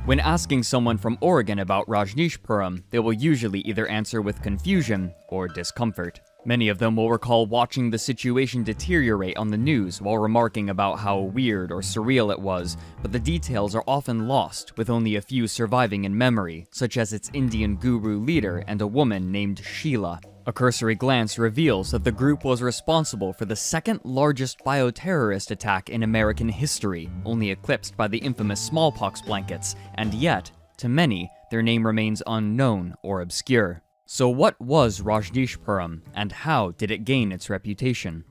When asking someone from Oregon about Rajneeshpuram, they will usually either answer with confusion or discomfort. Many of them will recall watching the situation deteriorate on the news while remarking about how weird or surreal it was, but the details are often lost, with only a few surviving in memory, such as its Indian guru leader and a woman named Sheila. A cursory glance reveals that the group was responsible for the second largest bioterrorist attack in American history, only eclipsed by the infamous smallpox blankets, and yet, to many, their name remains unknown or obscure. So what was Rajneeshpuram, and how did it gain its reputation?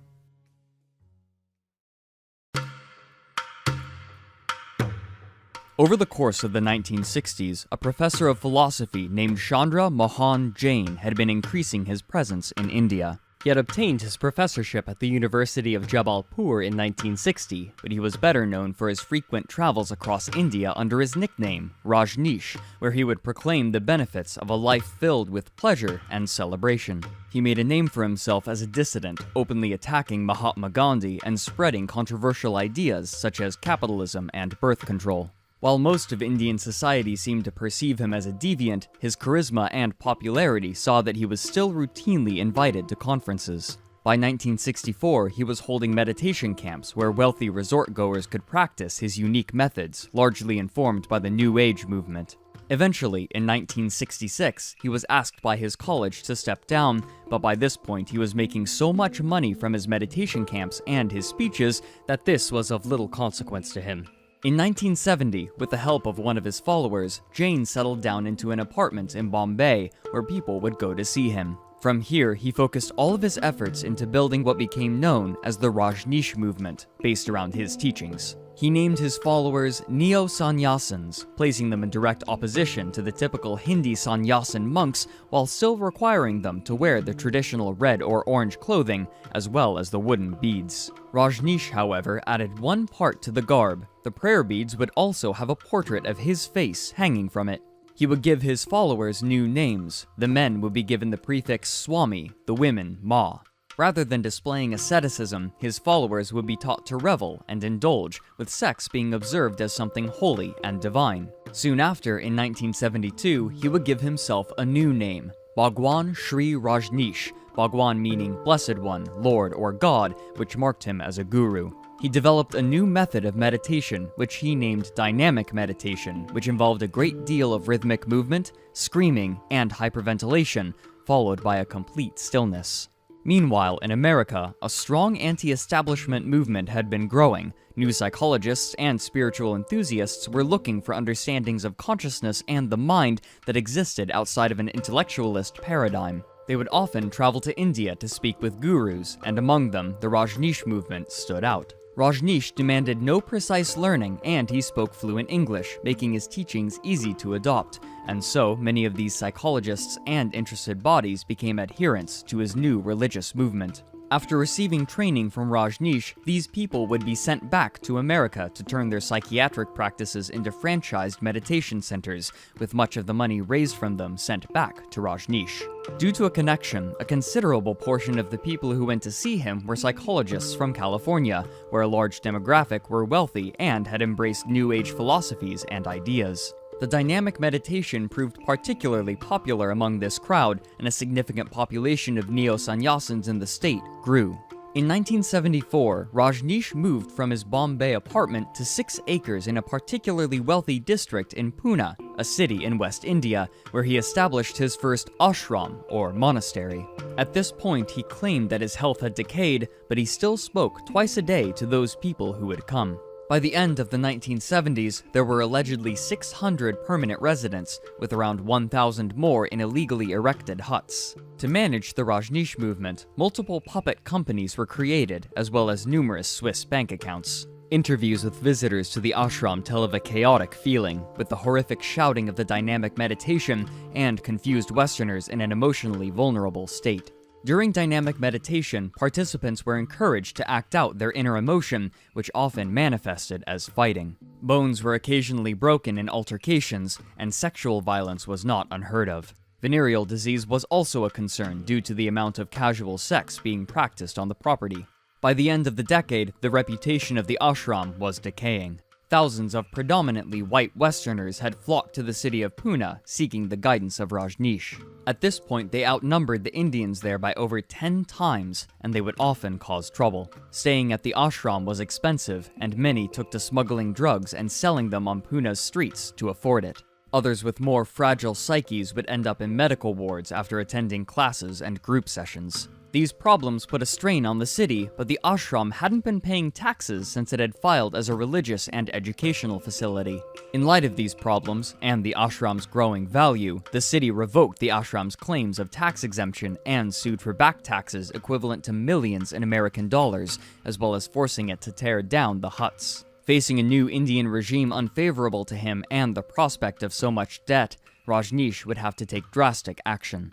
Over the course of the 1960s, a professor of philosophy named Chandra Mohan Jain had been increasing his presence in India. He had obtained his professorship at the University of Jabalpur in 1960, but he was better known for his frequent travels across India under his nickname, Rajneesh, where he would proclaim the benefits of a life filled with pleasure and celebration. He made a name for himself as a dissident, openly attacking Mahatma Gandhi and spreading controversial ideas such as capitalism and birth control. While most of Indian society seemed to perceive him as a deviant, his charisma and popularity saw that he was still routinely invited to conferences. By 1964, he was holding meditation camps where wealthy resort-goers could practice his unique methods, largely informed by the New Age movement. Eventually, in 1966, he was asked by his college to step down, but by this point he was making so much money from his meditation camps and his speeches that this was of little consequence to him. In 1970, with the help of one of his followers, Jain settled down into an apartment in Bombay where people would go to see him. From here, he focused all of his efforts into building what became known as the Rajneesh movement, based around his teachings. He named his followers neo-sannyasins, placing them in direct opposition to the typical Hindi sannyasin monks while still requiring them to wear the traditional red or orange clothing as well as the wooden beads. Rajneesh, however, added one part to the garb. The prayer beads would also have a portrait of his face hanging from it. He would give his followers new names. The men would be given the prefix Swami, the women Ma. Rather than displaying asceticism, his followers would be taught to revel and indulge, with sex being observed as something holy and divine. Soon after, in 1972, he would give himself a new name, Bhagwan Sri Rajneesh, Bhagwan meaning Blessed One, Lord, or God, which marked him as a guru. He developed a new method of meditation, which he named dynamic meditation, which involved a great deal of rhythmic movement, screaming, and hyperventilation, followed by a complete stillness. Meanwhile, in America, a strong anti-establishment movement had been growing. New psychologists and spiritual enthusiasts were looking for understandings of consciousness and the mind that existed outside of an intellectualist paradigm. They would often travel to India to speak with gurus, and among them, the Rajneesh movement stood out. Rajneesh demanded no precise learning, and he spoke fluent English, making his teachings easy to adopt, and so many of these psychologists and interested bodies became adherents to his new religious movement. After receiving training from Rajneesh, these people would be sent back to America to turn their psychiatric practices into franchised meditation centers, with much of the money raised from them sent back to Rajneesh. Due to a connection, a considerable portion of the people who went to see him were psychologists from California, where a large demographic were wealthy and had embraced New Age philosophies and ideas. The dynamic meditation proved particularly popular among this crowd, and a significant population of neo-sannyasins in the state grew. In 1974, Rajneesh moved from his Bombay apartment to 6 acres in a particularly wealthy district in Pune, a city in West India, where he established his first ashram, or monastery. At this point, he claimed that his health had decayed, but he still spoke twice a day to those people who would come. By the end of the 1970s, there were allegedly 600 permanent residents, with around 1,000 more in illegally erected huts. To manage the Rajneesh movement, multiple puppet companies were created, as well as numerous Swiss bank accounts. Interviews with visitors to the ashram tell of a chaotic feeling, with the horrific shouting of the dynamic meditation and confused Westerners in an emotionally vulnerable state. During dynamic meditation, participants were encouraged to act out their inner emotion, which often manifested as fighting. Bones were occasionally broken in altercations, and sexual violence was not unheard of. Venereal disease was also a concern due to the amount of casual sex being practiced on the property. By the end of the decade, the reputation of the ashram was decaying. Thousands of predominantly white Westerners had flocked to the city of Pune, seeking the guidance of Rajneesh. At this point, they outnumbered the Indians there by over 10 times, and they would often cause trouble. Staying at the ashram was expensive, and many took to smuggling drugs and selling them on Pune's streets to afford it. Others with more fragile psyches would end up in medical wards after attending classes and group sessions. These problems put a strain on the city, but the ashram hadn't been paying taxes since it had filed as a religious and educational facility. In light of these problems, and the ashram's growing value, the city revoked the ashram's claims of tax exemption and sued for back taxes equivalent to millions in American dollars, as well as forcing it to tear down the huts. Facing a new Indian regime unfavorable to him and the prospect of so much debt, Rajneesh would have to take drastic action.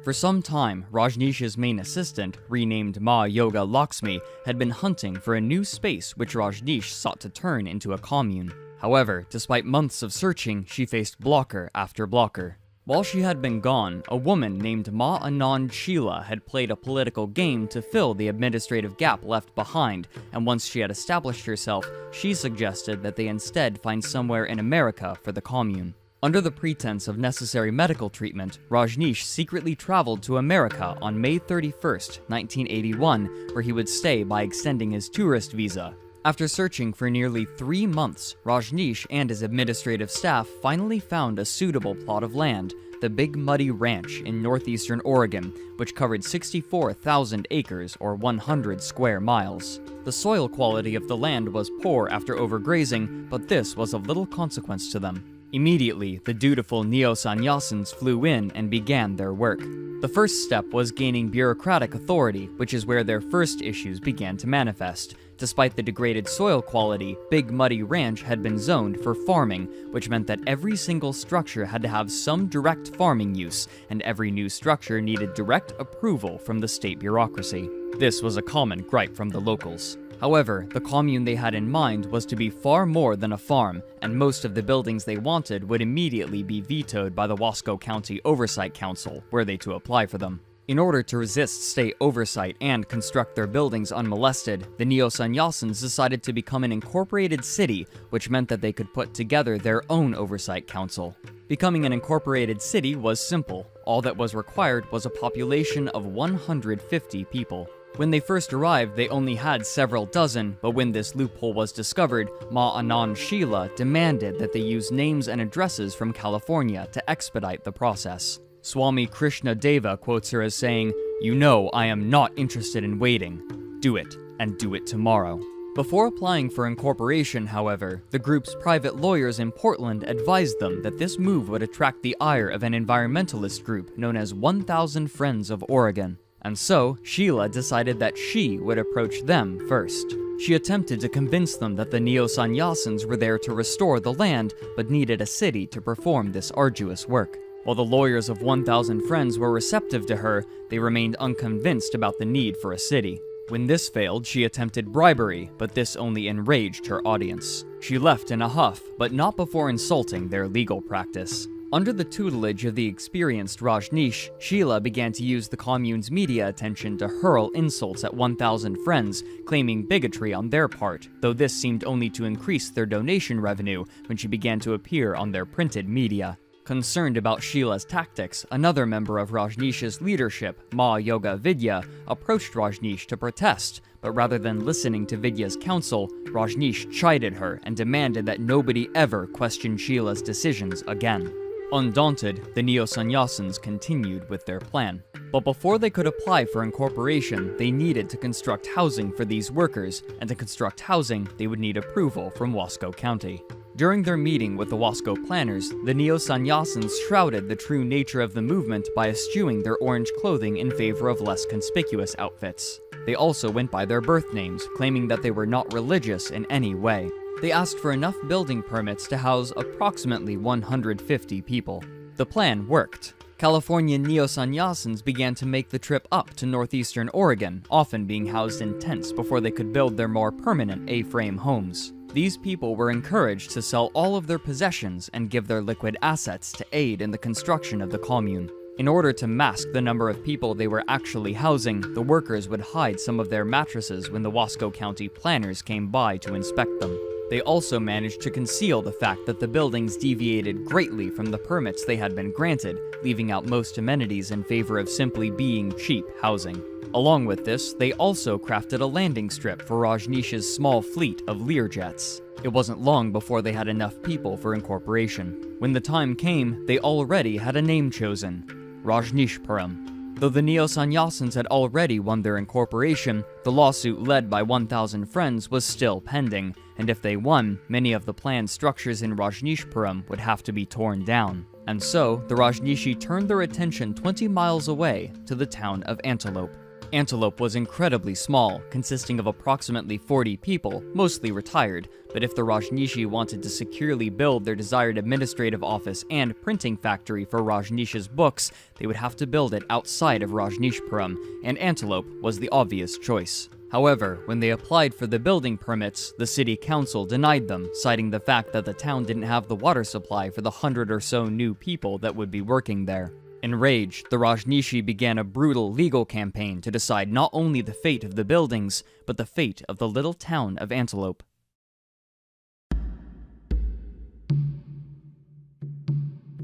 For some time, Rajneesh's main assistant, renamed Ma Yoga Lakshmi, had been hunting for a new space which Rajneesh sought to turn into a commune. However, despite months of searching, she faced blocker after blocker. While she had been gone, a woman named Ma Anand Sheila had played a political game to fill the administrative gap left behind, and once she had established herself, she suggested that they instead find somewhere in America for the commune. Under the pretense of necessary medical treatment, Rajneesh secretly traveled to America on May 31st, 1981, where he would stay by extending his tourist visa. After searching for nearly 3 months, Rajneesh and his administrative staff finally found a suitable plot of land, the Big Muddy Ranch in northeastern Oregon, which covered 64,000 acres or 100 square miles. The soil quality of the land was poor after overgrazing, but this was of little consequence to them. Immediately, the dutiful neo-sannyasins flew in and began their work. The first step was gaining bureaucratic authority, which is where their first issues began to manifest. Despite the degraded soil quality, Big Muddy Ranch had been zoned for farming, which meant that every single structure had to have some direct farming use, and every new structure needed direct approval from the state bureaucracy. This was a common gripe from the locals. However, the commune they had in mind was to be far more than a farm, and most of the buildings they wanted would immediately be vetoed by the Wasco County Oversight Council, were they to apply for them. In order to resist state oversight and construct their buildings unmolested, the neo-sannyasins decided to become an incorporated city, which meant that they could put together their own oversight council. Becoming an incorporated city was simple. All that was required was a population of 150 people. When they first arrived, they only had several dozen, but when this loophole was discovered, Ma Anand Sheila demanded that they use names and addresses from California to expedite the process. Swami Krishna Deva quotes her as saying, "You know I am not interested in waiting. Do it, and do it tomorrow." Before applying for incorporation, however, the group's private lawyers in Portland advised them that this move would attract the ire of an environmentalist group known as 1,000 Friends of Oregon. And so, Sheila decided that she would approach them first. She attempted to convince them that the neo-sannyasins were there to restore the land, but needed a city to perform this arduous work. While the lawyers of 1,000 Friends were receptive to her, they remained unconvinced about the need for a city. When this failed, she attempted bribery, but this only enraged her audience. She left in a huff, but not before insulting their legal practice. Under the tutelage of the experienced Rajneesh, Sheila began to use the commune's media attention to hurl insults at 1,000 Friends, claiming bigotry on their part, though this seemed only to increase their donation revenue when she began to appear on their printed media. Concerned about Sheila's tactics, another member of Rajneesh's leadership, Ma Yoga Vidya, approached Rajneesh to protest, but rather than listening to Vidya's counsel, Rajneesh chided her and demanded that nobody ever question Sheila's decisions again. Undaunted, the neo-sannyasins continued with their plan. But before they could apply for incorporation, they needed to construct housing for these workers, and to construct housing, they would need approval from Wasco County. During their meeting with the Wasco planners, the neo-sannyasins shrouded the true nature of the movement by eschewing their orange clothing in favor of less conspicuous outfits. They also went by their birth names, claiming that they were not religious in any way. They asked for enough building permits to house approximately 150 people. The plan worked. California neo-sannyasins began to make the trip up to northeastern Oregon, often being housed in tents before they could build their more permanent A-frame homes. These people were encouraged to sell all of their possessions and give their liquid assets to aid in the construction of the commune. In order to mask the number of people they were actually housing, the workers would hide some of their mattresses when the Wasco County planners came by to inspect them. They also managed to conceal the fact that the buildings deviated greatly from the permits they had been granted, leaving out most amenities in favor of simply being cheap housing. Along with this, they also crafted a landing strip for Rajneesh's small fleet of Learjets. It wasn't long before they had enough people for incorporation. When the time came, they already had a name chosen: Rajneeshpuram. Though the neo-sannyasins had already won their incorporation, the lawsuit led by 1,000 friends was still pending, and if they won, many of the planned structures in Rajneeshpuram would have to be torn down. And so, the Rajneeshi turned their attention 20 miles away to the town of Antelope. Antelope was incredibly small, consisting of approximately 40 people, mostly retired, but if the Rajneeshi wanted to securely build their desired administrative office and printing factory for Rajneesh's books, they would have to build it outside of Rajneeshpuram, and Antelope was the obvious choice. However, when they applied for the building permits, the city council denied them, citing the fact that the town didn't have the water supply for the 100 or so new people that would be working there. Enraged, the Rajneeshi began a brutal legal campaign to decide not only the fate of the buildings, but the fate of the little town of Antelope.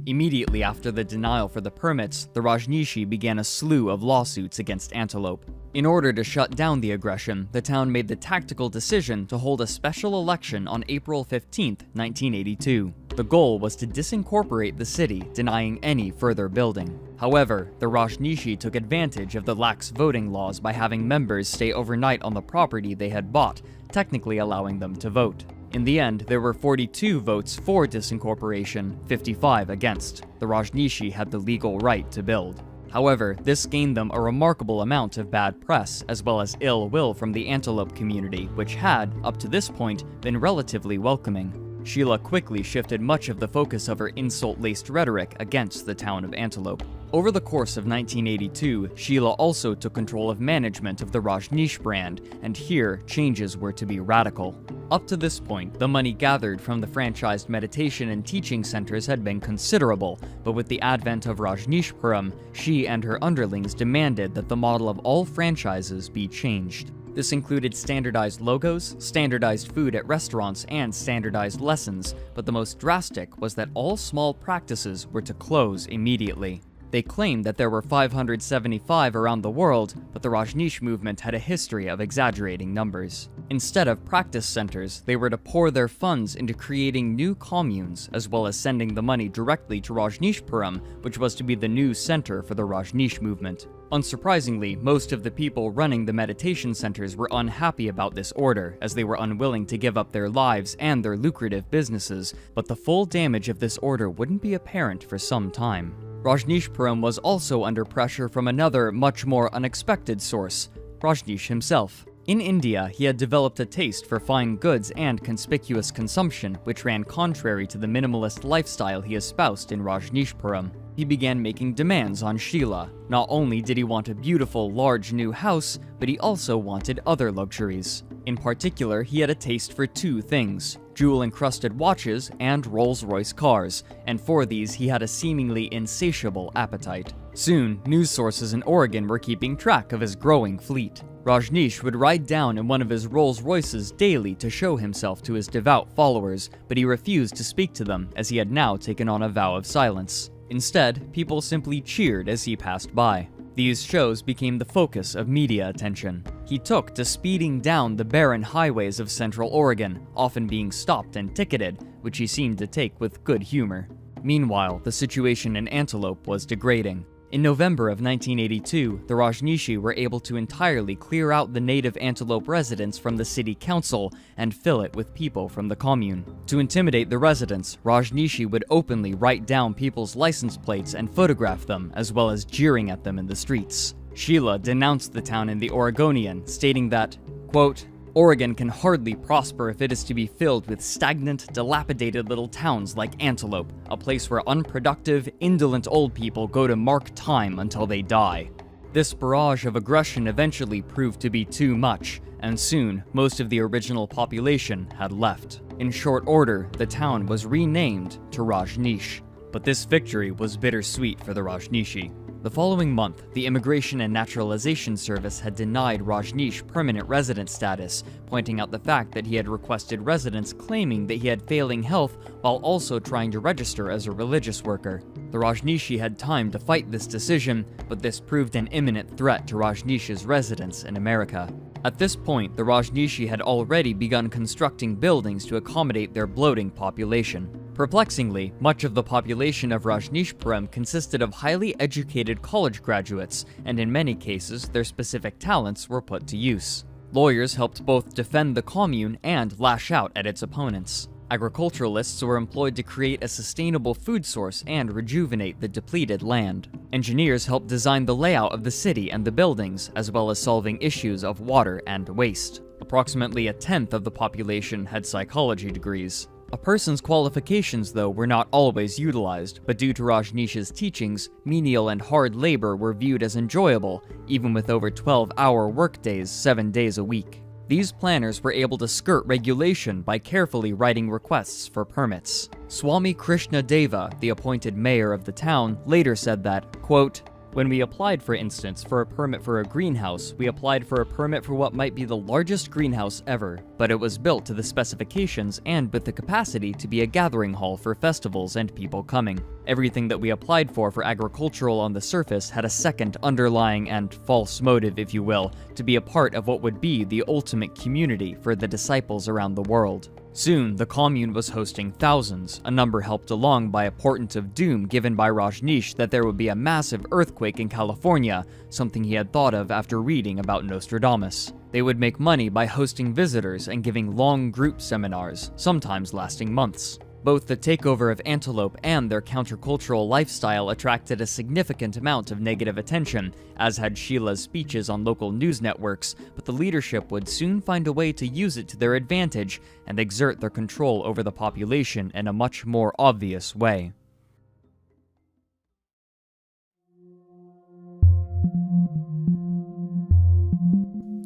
Immediately after the denial for the permits, the Rajneeshi began a slew of lawsuits against Antelope. In order to shut down the aggression, the town made the tactical decision to hold a special election on April 15, 1982. The goal was to disincorporate the city, denying any further building. However, the Rajneeshi took advantage of the lax voting laws by having members stay overnight on the property they had bought, technically allowing them to vote. In the end, there were 42 votes for disincorporation, 55 against. The Rajneeshi had the legal right to build. However, this gained them a remarkable amount of bad press, as well as ill will from the Antelope community, which had, up to this point, been relatively welcoming. Sheila quickly shifted much of the focus of her insult-laced rhetoric against the town of Antelope. Over the course of 1982, Sheila also took control of management of the Rajneesh brand, and here, changes were to be radical. Up to this point, the money gathered from the franchised meditation and teaching centers had been considerable, but with the advent of Rajneeshpuram, she and her underlings demanded that the model of all franchises be changed. This included standardized logos, standardized food at restaurants, and standardized lessons, but the most drastic was that all small practices were to close immediately. They claimed that there were 575 around the world, but the Rajneesh movement had a history of exaggerating numbers. Instead of practice centers, they were to pour their funds into creating new communes, as well as sending the money directly to Rajneeshpuram, which was to be the new center for the Rajneesh movement. Unsurprisingly, most of the people running the meditation centers were unhappy about this order, as they were unwilling to give up their lives and their lucrative businesses, but the full damage of this order wouldn't be apparent for some time. Rajneeshpuram was also under pressure from another, much more unexpected source: Rajneesh himself. In India, he had developed a taste for fine goods and conspicuous consumption, which ran contrary to the minimalist lifestyle he espoused in Rajneeshpuram. He began making demands on Sheila. Not only did he want a beautiful, large new house, but he also wanted other luxuries. In particular, he had a taste for two things: jewel-encrusted watches and Rolls-Royce cars, and for these he had a seemingly insatiable appetite. Soon, news sources in Oregon were keeping track of his growing fleet. Rajneesh would ride down in one of his Rolls-Royces daily to show himself to his devout followers, but he refused to speak to them as he had now taken on a vow of silence. Instead, people simply cheered as he passed by. These shows became the focus of media attention. He took to speeding down the barren highways of Central Oregon, often being stopped and ticketed, which he seemed to take with good humor. Meanwhile, the situation in Antelope was degrading. In November of 1982, the Rajneeshi were able to entirely clear out the native Antelope residents from the city council and fill it with people from the commune. To intimidate the residents, Rajneeshi would openly write down people's license plates and photograph them, as well as jeering at them in the streets. Sheila denounced the town in the Oregonian, stating that, quote, "Oregon can hardly prosper if it is to be filled with stagnant, dilapidated little towns like Antelope, a place where unproductive, indolent old people go to mark time until they die." This barrage of aggression eventually proved to be too much, and soon, most of the original population had left. In short order, the town was renamed to Rajneesh, but this victory was bittersweet for the Rajneeshi. The following month, the Immigration and Naturalization Service had denied Rajneesh permanent resident status, pointing out the fact that he had requested residence claiming that he had failing health while also trying to register as a religious worker. The Rajneeshi had time to fight this decision, but this proved an imminent threat to Rajneesh's residence in America. At this point, the Rajneeshi had already begun constructing buildings to accommodate their bloating population. Perplexingly, much of the population of Rajneeshpuram consisted of highly educated college graduates, and in many cases, their specific talents were put to use. Lawyers helped both defend the commune and lash out at its opponents. Agriculturalists were employed to create a sustainable food source and rejuvenate the depleted land. Engineers helped design the layout of the city and the buildings, as well as solving issues of water and waste. Approximately a tenth of the population had psychology degrees. A person's qualifications, though, were not always utilized, but due to Rajneesh's teachings, menial and hard labor were viewed as enjoyable, even with over 12-hour workdays 7 days a week. These planners were able to skirt regulation by carefully writing requests for permits. Swami Krishna Deva, the appointed mayor of the town, later said that, quote, "When we applied, for instance, for a permit for a greenhouse, we applied for a permit for what might be the largest greenhouse ever, but it was built to the specifications and with the capacity to be a gathering hall for festivals and people coming. Everything that we applied for agricultural on the surface had a second underlying and false motive, if you will, to be a part of what would be the ultimate community for the disciples around the world." Soon, the commune was hosting thousands, a number helped along by a portent of doom given by Rajneesh that there would be a massive earthquake in California, something he had thought of after reading about Nostradamus. They would make money by hosting visitors and giving long group seminars, sometimes lasting months. Both the takeover of Antelope and their countercultural lifestyle attracted a significant amount of negative attention, as had Sheila's speeches on local news networks, but the leadership would soon find a way to use it to their advantage and exert their control over the population in a much more obvious way.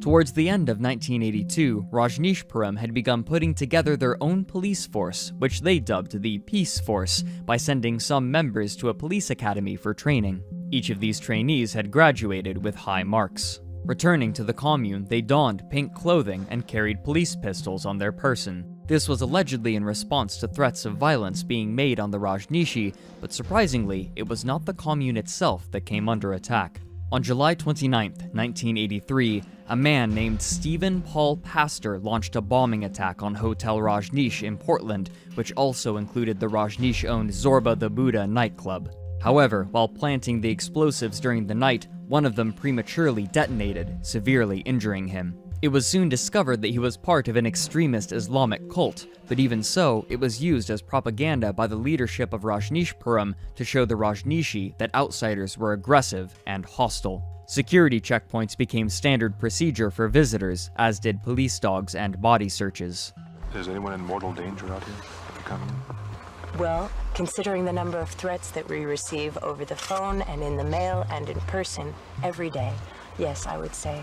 Towards the end of 1982, Rajneeshpuram had begun putting together their own police force, which they dubbed the Peace Force, by sending some members to a police academy for training. Each of these trainees had graduated with high marks. Returning to the commune, they donned pink clothing and carried police pistols on their person. This was allegedly in response to threats of violence being made on the Rajneeshi, but surprisingly, it was not the commune itself that came under attack. On July 29, 1983, a man named Stephen Paul Pastor launched a bombing attack on Hotel Rajneesh in Portland, which also included the Rajneesh-owned Zorba the Buddha nightclub. However, while planting the explosives during the night, one of them prematurely detonated, severely injuring him. It was soon discovered that he was part of an extremist Islamic cult, but even so, it was used as propaganda by the leadership of Rajneeshpuram to show the Rajneeshi that outsiders were aggressive and hostile. Security checkpoints became standard procedure for visitors, as did police dogs and body searches. Is anyone in mortal danger out here at the commune? Well, considering the number of threats that we receive over the phone and in the mail and in person every day, yes, I would say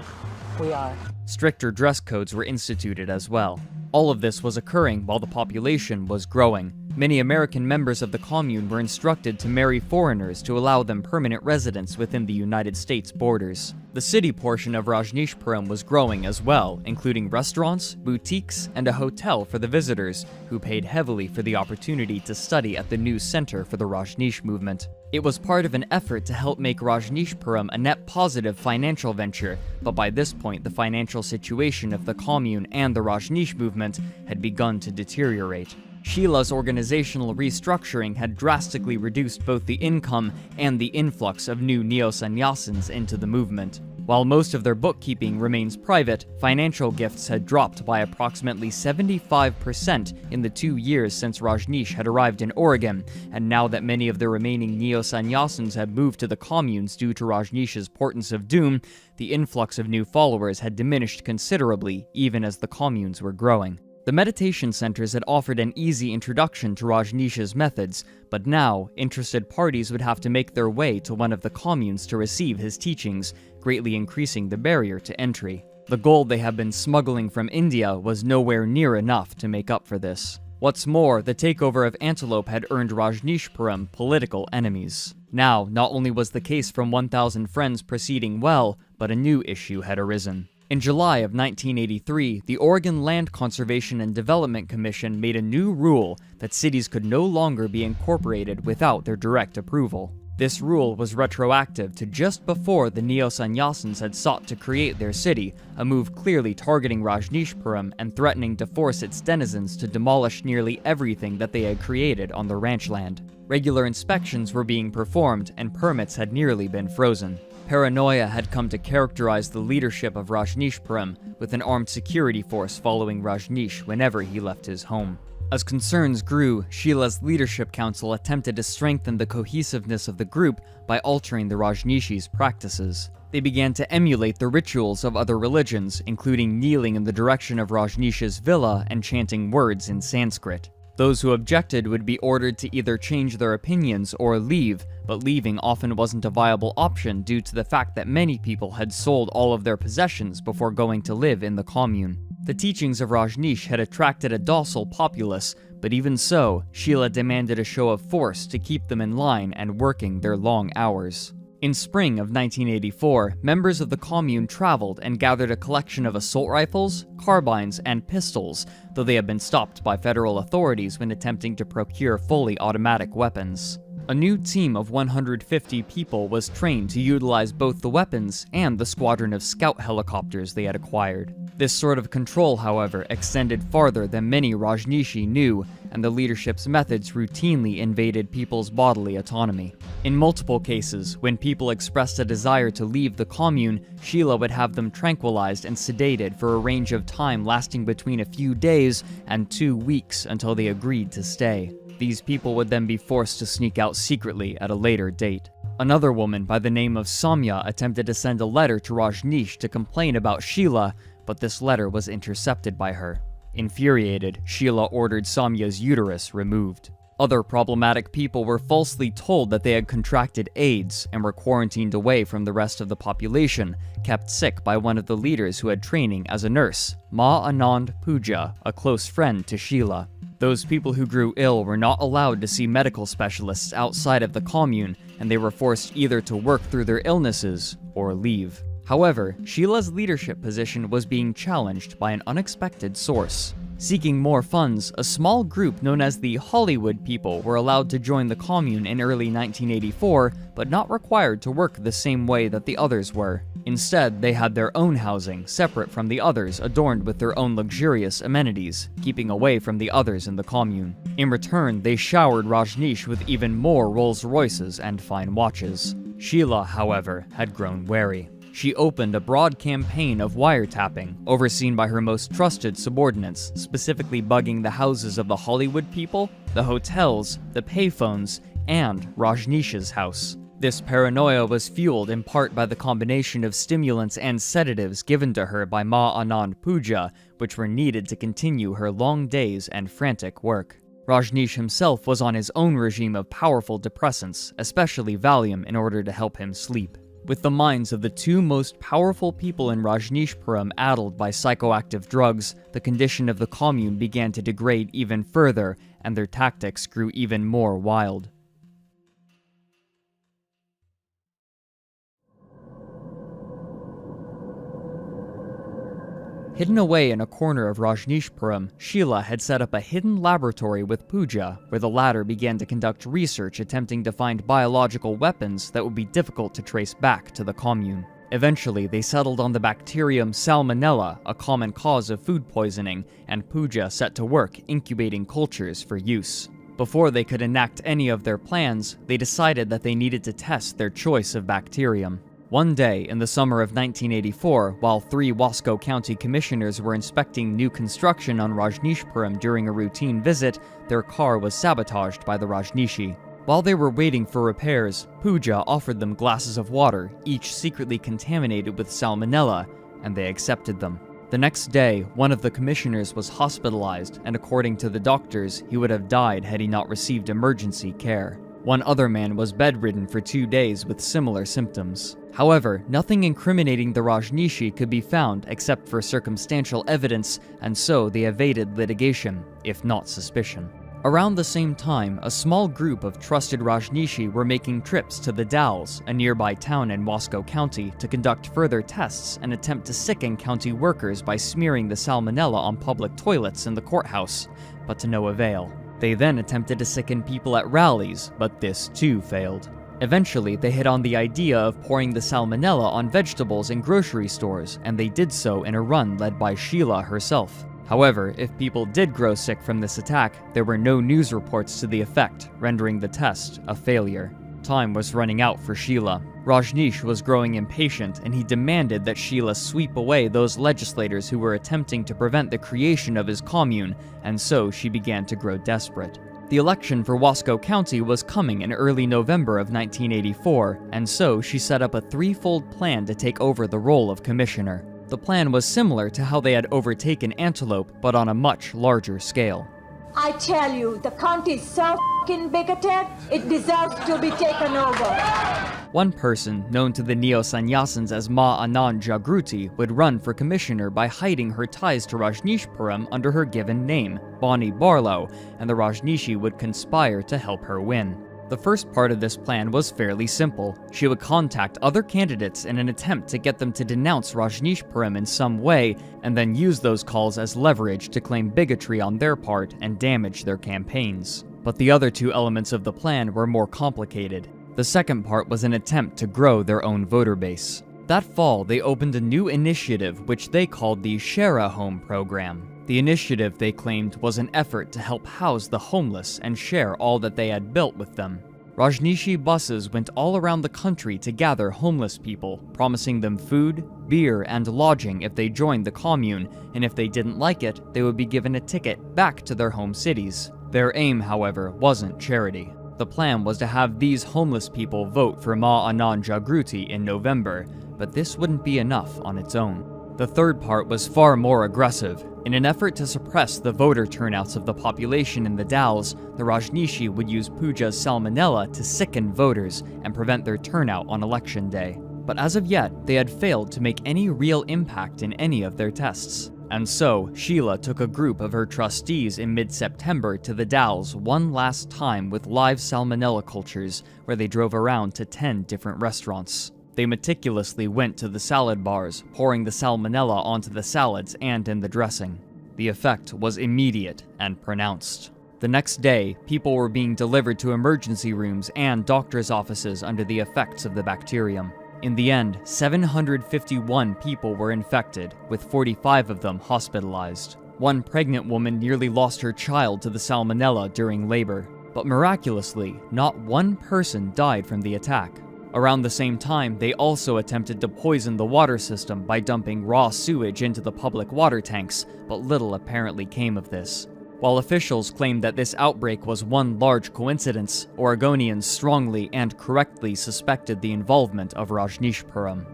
we are. Stricter dress codes were instituted as well. All of this was occurring while the population was growing. Many American members of the commune were instructed to marry foreigners to allow them permanent residence within the United States borders. The city portion of Rajneeshpuram was growing as well, including restaurants, boutiques, and a hotel for the visitors, who paid heavily for the opportunity to study at the new center for the Rajneesh movement. It was part of an effort to help make Rajneeshpuram a net positive financial venture, but by this point the financial situation of the commune and the Rajneesh movement had begun to deteriorate. Sheila's organizational restructuring had drastically reduced both the income and the influx of new neo-sannyasins into the movement. While most of their bookkeeping remains private, financial gifts had dropped by approximately 75% in the 2 years since Rajneesh had arrived in Oregon, and now that many of the remaining neo-sannyasins had moved to the communes due to Rajneesh's portents of doom, the influx of new followers had diminished considerably, even as the communes were growing. The meditation centers had offered an easy introduction to Rajneesh's methods, but now, interested parties would have to make their way to one of the communes to receive his teachings, greatly increasing the barrier to entry. The gold they had been smuggling from India was nowhere near enough to make up for this. What's more, the takeover of Antelope had earned Rajneeshpuram political enemies. Now, not only was the case from 1,000 Friends proceeding well, but a new issue had arisen. In July of 1983, the Oregon Land Conservation and Development Commission made a new rule that cities could no longer be incorporated without their direct approval. This rule was retroactive to just before the neo-sannyasins had sought to create their city, a move clearly targeting Rajneeshpuram and threatening to force its denizens to demolish nearly everything that they had created on the ranch land. Regular inspections were being performed, and permits had nearly been frozen. Paranoia had come to characterize the leadership of Rajneeshpuram, with an armed security force following Rajneesh whenever he left his home. As concerns grew, Sheila's leadership council attempted to strengthen the cohesiveness of the group by altering the Rajneeshis' practices. They began to emulate the rituals of other religions, including kneeling in the direction of Rajneesh's villa and chanting words in Sanskrit. Those who objected would be ordered to either change their opinions or leave, but leaving often wasn't a viable option due to the fact that many people had sold all of their possessions before going to live in the commune. The teachings of Rajneesh had attracted a docile populace, but even so, Sheila demanded a show of force to keep them in line and working their long hours. In spring of 1984, members of the commune traveled and gathered a collection of assault rifles, carbines, and pistols, though they had been stopped by federal authorities when attempting to procure fully automatic weapons. A new team of 150 people was trained to utilize both the weapons and the squadron of scout helicopters they had acquired. This sort of control, however, extended farther than many Rajneeshi knew, and the leadership's methods routinely invaded people's bodily autonomy. In multiple cases, when people expressed a desire to leave the commune, Sheila would have them tranquilized and sedated for a range of time lasting between a few days and 2 weeks until they agreed to stay. These people would then be forced to sneak out secretly at a later date. Another woman by the name of Samya attempted to send a letter to Rajneesh to complain about Sheila, but this letter was intercepted by her. Infuriated, Sheila ordered Samya's uterus removed. Other problematic people were falsely told that they had contracted AIDS and were quarantined away from the rest of the population, kept sick by one of the leaders who had training as a nurse, Ma Anand Puja, a close friend to Sheila. Those people who grew ill were not allowed to see medical specialists outside of the commune, and they were forced either to work through their illnesses or leave. However, Sheila's leadership position was being challenged by an unexpected source. Seeking more funds, a small group known as the Hollywood people were allowed to join the commune in early 1984, but not required to work the same way that the others were. Instead, they had their own housing, separate from the others, adorned with their own luxurious amenities, keeping away from the others in the commune. In return, they showered Rajneesh with even more Rolls Royces and fine watches. Sheila, however, had grown wary. She opened a broad campaign of wiretapping, overseen by her most trusted subordinates, specifically bugging the houses of the Hollywood people, the hotels, the payphones, and Rajneesh's house. This paranoia was fueled in part by the combination of stimulants and sedatives given to her by Ma Anand Puja, which were needed to continue her long days and frantic work. Rajneesh himself was on his own regime of powerful depressants, especially Valium, in order to help him sleep. With the minds of the two most powerful people in Rajneeshpuram addled by psychoactive drugs, the condition of the commune began to degrade even further, and their tactics grew even more wild. Hidden away in a corner of Rajneeshpuram, Sheila had set up a hidden laboratory with Puja, where the latter began to conduct research attempting to find biological weapons that would be difficult to trace back to the commune. Eventually, they settled on the bacterium Salmonella, a common cause of food poisoning, and Puja set to work incubating cultures for use. Before they could enact any of their plans, they decided that they needed to test their choice of bacterium. One day, in the summer of 1984, while 3 Wasco County commissioners were inspecting new construction on Rajneeshpuram during a routine visit, their car was sabotaged by the Rajneeshi. While they were waiting for repairs, Puja offered them glasses of water, each secretly contaminated with salmonella, and they accepted them. The next day, one of the commissioners was hospitalized, and according to the doctors, he would have died had he not received emergency care. One other man was bedridden for 2 days with similar symptoms. However, nothing incriminating the Rajneeshi could be found except for circumstantial evidence, and so they evaded litigation, if not suspicion. Around the same time, a small group of trusted Rajneeshi were making trips to the Dalles, a nearby town in Wasco County, to conduct further tests and attempt to sicken county workers by smearing the salmonella on public toilets in the courthouse, but to no avail. They then attempted to sicken people at rallies, but this too failed. Eventually, they hit on the idea of pouring the salmonella on vegetables in grocery stores, and they did so in a run led by Sheila herself. However, if people did grow sick from this attack, there were no news reports to the effect, rendering the test a failure. Time was running out for Sheila. Rajneesh was growing impatient, and he demanded that Sheila sweep away those legislators who were attempting to prevent the creation of his commune, and so she began to grow desperate. The election for Wasco County was coming in early November of 1984, and so she set up a threefold plan to take over the role of commissioner. The plan was similar to how they had overtaken Antelope, but on a much larger scale. I tell you, the county is so f***ing bigoted, it deserves to be taken over. One person, known to the neo-sannyasins as Ma Anand Jagruti, would run for commissioner by hiding her ties to Rajneeshpuram under her given name, Bonnie Barlow, and the Rajneeshi would conspire to help her win. The first part of this plan was fairly simple. She would contact other candidates in an attempt to get them to denounce Rajneeshpuram in some way, and then use those calls as leverage to claim bigotry on their part and damage their campaigns. But the other two elements of the plan were more complicated. The second part was an attempt to grow their own voter base. That fall, they opened a new initiative which they called the Share a Home program. The initiative, they claimed, was an effort to help house the homeless and share all that they had built with them. Rajneeshi buses went all around the country to gather homeless people, promising them food, beer, and lodging if they joined the commune, and if they didn't like it, they would be given a ticket back to their home cities. Their aim, however, wasn't charity. The plan was to have these homeless people vote for Ma Anand Jagruti in November, but this wouldn't be enough on its own. The third part was far more aggressive. In an effort to suppress the voter turnouts of the population in the Dalles, the Rajneeshi would use Pooja's salmonella to sicken voters and prevent their turnout on election day. But as of yet, they had failed to make any real impact in any of their tests. And so, Sheila took a group of her trustees in mid-September to the Dalles one last time with live salmonella cultures, where they drove around to 10 different restaurants. They meticulously went to the salad bars, pouring the salmonella onto the salads and in the dressing. The effect was immediate and pronounced. The next day, people were being delivered to emergency rooms and doctors' offices under the effects of the bacterium. In the end, 751 people were infected, with 45 of them hospitalized. One pregnant woman nearly lost her child to the salmonella during labor, but miraculously, not one person died from the attack. Around the same time, they also attempted to poison the water system by dumping raw sewage into the public water tanks, but little apparently came of this. While officials claimed that this outbreak was one large coincidence, Oregonians strongly and correctly suspected the involvement of Rajneeshpuram.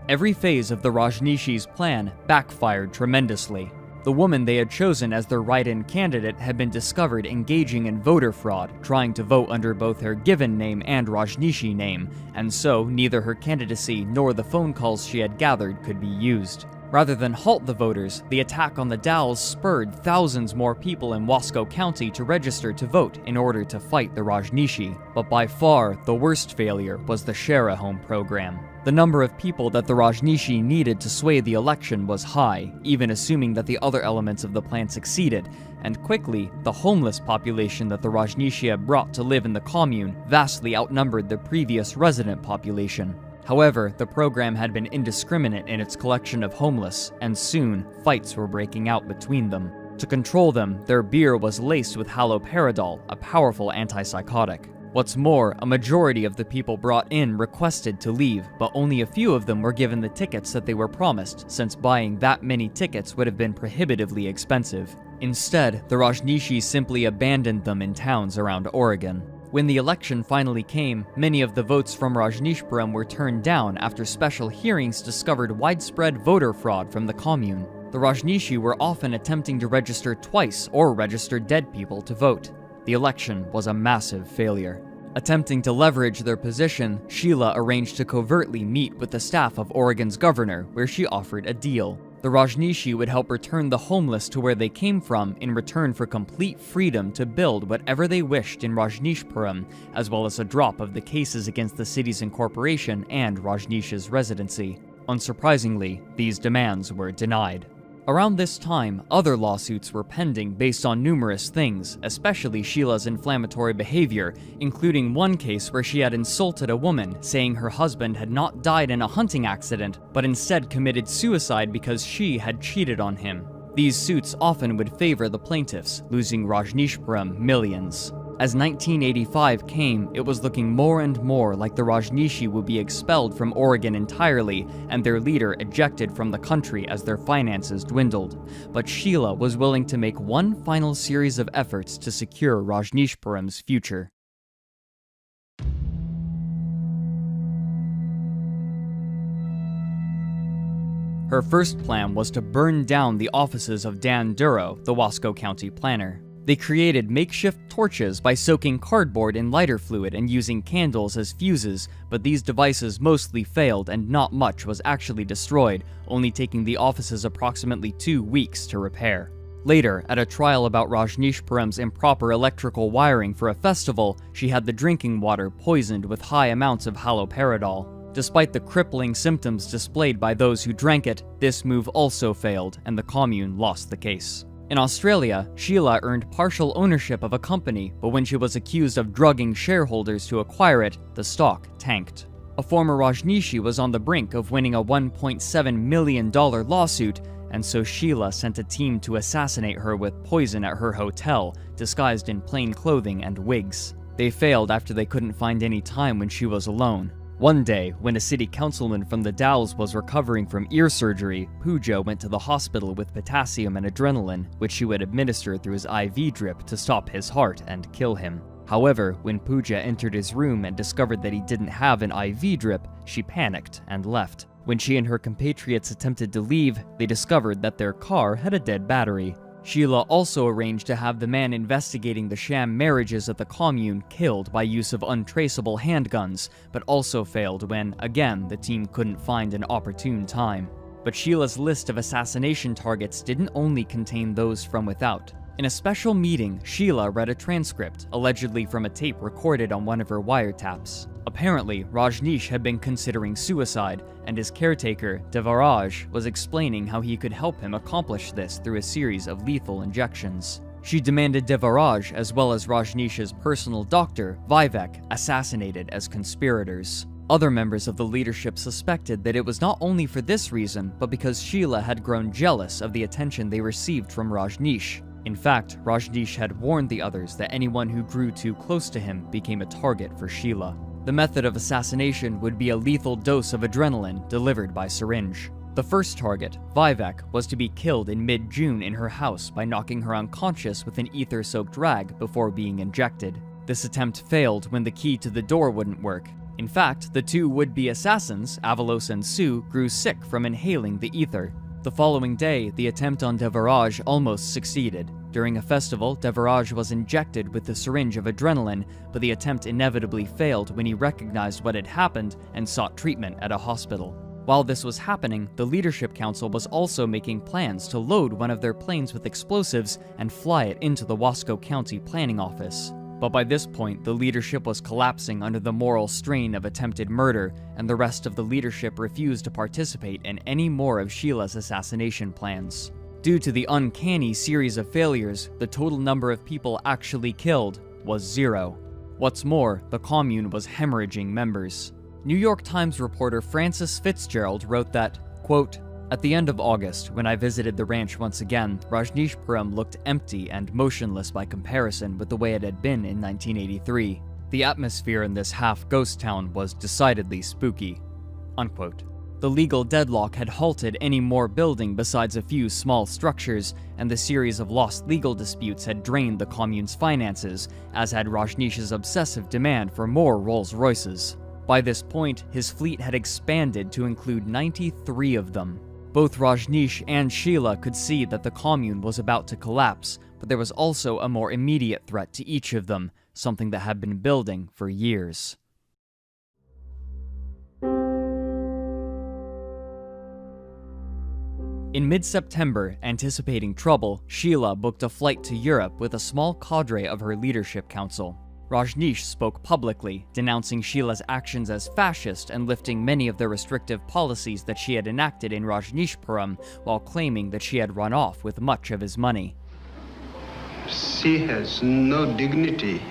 Every phase of the Rajneeshi's plan backfired tremendously. The woman they had chosen as their write-in candidate had been discovered engaging in voter fraud, trying to vote under both her given name and Rajneeshi name, and so neither her candidacy nor the phone calls she had gathered could be used. Rather than halt the voters, the attack on the Dalles spurred thousands more people in Wasco County to register to vote in order to fight the Rajneeshi. But by far, the worst failure was the Share a Home program. The number of people that the Rajneeshi needed to sway the election was high, even assuming that the other elements of the plan succeeded, and quickly, the homeless population that the Rajneeshi had brought to live in the commune vastly outnumbered the previous resident population. However, the program had been indiscriminate in its collection of homeless, and soon, fights were breaking out between them. To control them, their beer was laced with haloperidol, a powerful antipsychotic. What's more, a majority of the people brought in requested to leave, but only a few of them were given the tickets that they were promised, since buying that many tickets would have been prohibitively expensive. Instead, the Rajneeshi simply abandoned them in towns around Oregon. When the election finally came, many of the votes from Rajneeshpuram were turned down after special hearings discovered widespread voter fraud from the commune. The Rajneeshi were often attempting to register twice or register dead people to vote. The election was a massive failure. Attempting to leverage their position, Sheila arranged to covertly meet with the staff of Oregon's governor, where she offered a deal. The Rajneeshi would help return the homeless to where they came from in return for complete freedom to build whatever they wished in Rajneeshpuram, as well as a drop of the cases against the city's incorporation and Rajneesh's residency. Unsurprisingly, these demands were denied. Around this time, other lawsuits were pending based on numerous things, especially Sheila's inflammatory behavior, including one case where she had insulted a woman, saying her husband had not died in a hunting accident, but instead committed suicide because she had cheated on him. These suits often would favor the plaintiffs, losing Rajneeshpuram millions. As 1985 came, it was looking more and more like the Rajneeshi would be expelled from Oregon entirely and their leader ejected from the country as their finances dwindled. But Sheila was willing to make one final series of efforts to secure Rajneeshpuram's future. Her first plan was to burn down the offices of Dan Duro, the Wasco County planner. They created makeshift torches by soaking cardboard in lighter fluid and using candles as fuses, but these devices mostly failed and not much was actually destroyed, only taking the offices approximately 2 weeks to repair. Later, at a trial about Rajneeshpuram's improper electrical wiring for a festival, she had the drinking water poisoned with high amounts of haloperidol. Despite the crippling symptoms displayed by those who drank it, this move also failed, and the commune lost the case. In Australia, Sheila earned partial ownership of a company, but when she was accused of drugging shareholders to acquire it, the stock tanked. A former Rajneeshi was on the brink of winning a $1.7 million lawsuit, and so Sheila sent a team to assassinate her with poison at her hotel, disguised in plain clothing and wigs. They failed after they couldn't find any time when she was alone. One day, when a city councilman from the Dalles was recovering from ear surgery, Pooja went to the hospital with potassium and adrenaline, which she would administer through his IV drip to stop his heart and kill him. However, when Pooja entered his room and discovered that he didn't have an IV drip, she panicked and left. When she and her compatriots attempted to leave, they discovered that their car had a dead battery. Sheila also arranged to have the man investigating the sham marriages at the commune killed by use of untraceable handguns, but also failed when, again, the team couldn't find an opportune time. But Sheila's list of assassination targets didn't only contain those from without. In a special meeting, Sheila read a transcript, allegedly from a tape recorded on one of her wiretaps. Apparently, Rajneesh had been considering suicide, and his caretaker, Devaraj, was explaining how he could help him accomplish this through a series of lethal injections. She demanded Devaraj, as well as Rajneesh's personal doctor, Vivek, assassinated as conspirators. Other members of the leadership suspected that it was not only for this reason, but because Sheila had grown jealous of the attention they received from Rajneesh. In fact, Rajneesh had warned the others that anyone who grew too close to him became a target for Sheila. The method of assassination would be a lethal dose of adrenaline delivered by syringe. The first target, Vivek, was to be killed in mid-June in her house by knocking her unconscious with an ether-soaked rag before being injected. This attempt failed when the key to the door wouldn't work. In fact, the two would-be assassins, Avalos and Sue, grew sick from inhaling the ether. The following day, the attempt on Devaraj almost succeeded. During a festival, Devaraj was injected with the syringe of adrenaline, but the attempt inevitably failed when he recognized what had happened and sought treatment at a hospital. While this was happening, the Leadership Council was also making plans to load one of their planes with explosives and fly it into the Wasco County Planning Office. But by this point, the leadership was collapsing under the moral strain of attempted murder, and the rest of the leadership refused to participate in any more of Sheila's assassination plans. Due to the uncanny series of failures, the total number of people actually killed was 0. What's more, the commune was hemorrhaging members. New York Times reporter Frances Fitzgerald wrote that, quote, "At the end of August, when I visited the ranch once again, Rajneeshpuram looked empty and motionless by comparison with the way it had been in 1983. The atmosphere in this half-ghost town was decidedly spooky." Unquote. The legal deadlock had halted any more building besides a few small structures, and the series of lost legal disputes had drained the commune's finances, as had Rajneesh's obsessive demand for more Rolls-Royces. By this point, his fleet had expanded to include 93 of them. Both Rajneesh and Sheila could see that the commune was about to collapse, but there was also a more immediate threat to each of them, something that had been building for years. In mid-September, anticipating trouble, Sheila booked a flight to Europe with a small cadre of her leadership council. Rajneesh spoke publicly, denouncing Sheila's actions as fascist and lifting many of the restrictive policies that she had enacted in Rajneeshpuram, while claiming that she had run off with much of his money. She has no dignity.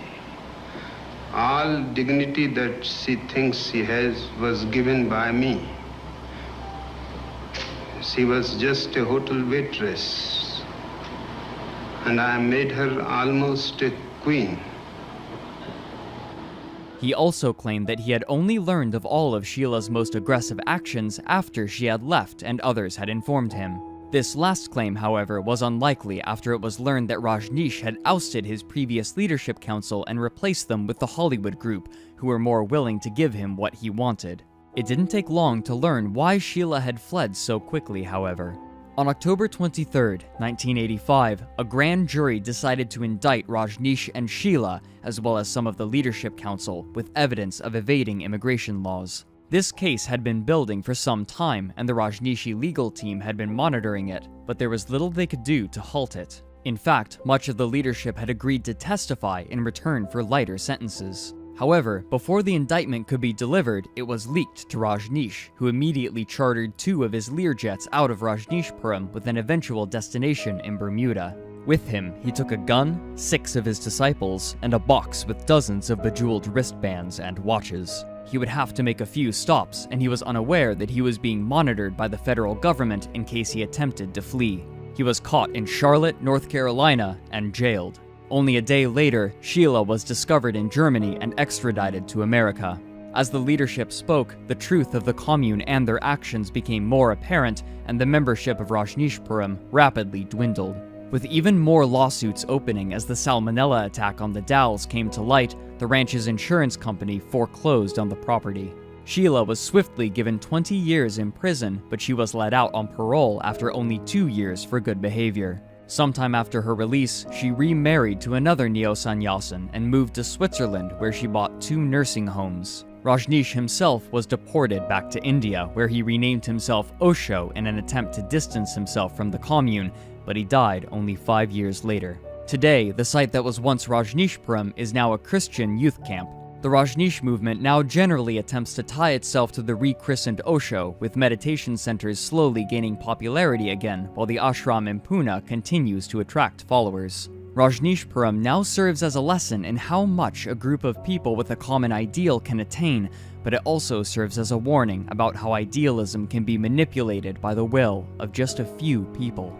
All dignity that she thinks she has was given by me. She was just a hotel waitress, and I made her almost a queen. He also claimed that he had only learned of all of Sheila's most aggressive actions after she had left and others had informed him. This last claim, however, was unlikely after it was learned that Rajneesh had ousted his previous leadership council and replaced them with the Hollywood group, who were more willing to give him what he wanted. It didn't take long to learn why Sheila had fled so quickly, however. On October 23, 1985, a grand jury decided to indict Rajneesh and Sheila, as well as some of the leadership council, with evidence of evading immigration laws. This case had been building for some time, and the Rajneeshi legal team had been monitoring it, but there was little they could do to halt it. In fact, much of the leadership had agreed to testify in return for lighter sentences. However, before the indictment could be delivered, it was leaked to Rajneesh, who immediately chartered 2 of his Learjets out of Rajneeshpuram with an eventual destination in Bermuda. With him, he took a gun, 6 of his disciples, and a box with dozens of bejeweled wristbands and watches. He would have to make a few stops, and he was unaware that he was being monitored by the federal government in case he attempted to flee. He was caught in Charlotte, North Carolina, and jailed. Only a day later, Sheila was discovered in Germany and extradited to America. As the leadership spoke, the truth of the commune and their actions became more apparent, and the membership of Rajneeshpuram rapidly dwindled. With even more lawsuits opening as the Salmonella attack on the Dalles came to light, the ranch's insurance company foreclosed on the property. Sheila was swiftly given 20 years in prison, but she was let out on parole after only 2 years for good behavior. Sometime after her release, she remarried to another neo-sannyasin and moved to Switzerland, where she bought 2 nursing homes. Rajneesh himself was deported back to India, where he renamed himself Osho in an attempt to distance himself from the commune, but he died only 5 years later. Today, the site that was once Rajneeshpuram is now a Christian youth camp. The Rajneesh movement now generally attempts to tie itself to the rechristened Osho, with meditation centers slowly gaining popularity again, while the ashram in Pune continues to attract followers. Rajneeshpuram now serves as a lesson in how much a group of people with a common ideal can attain, but it also serves as a warning about how idealism can be manipulated by the will of just a few people.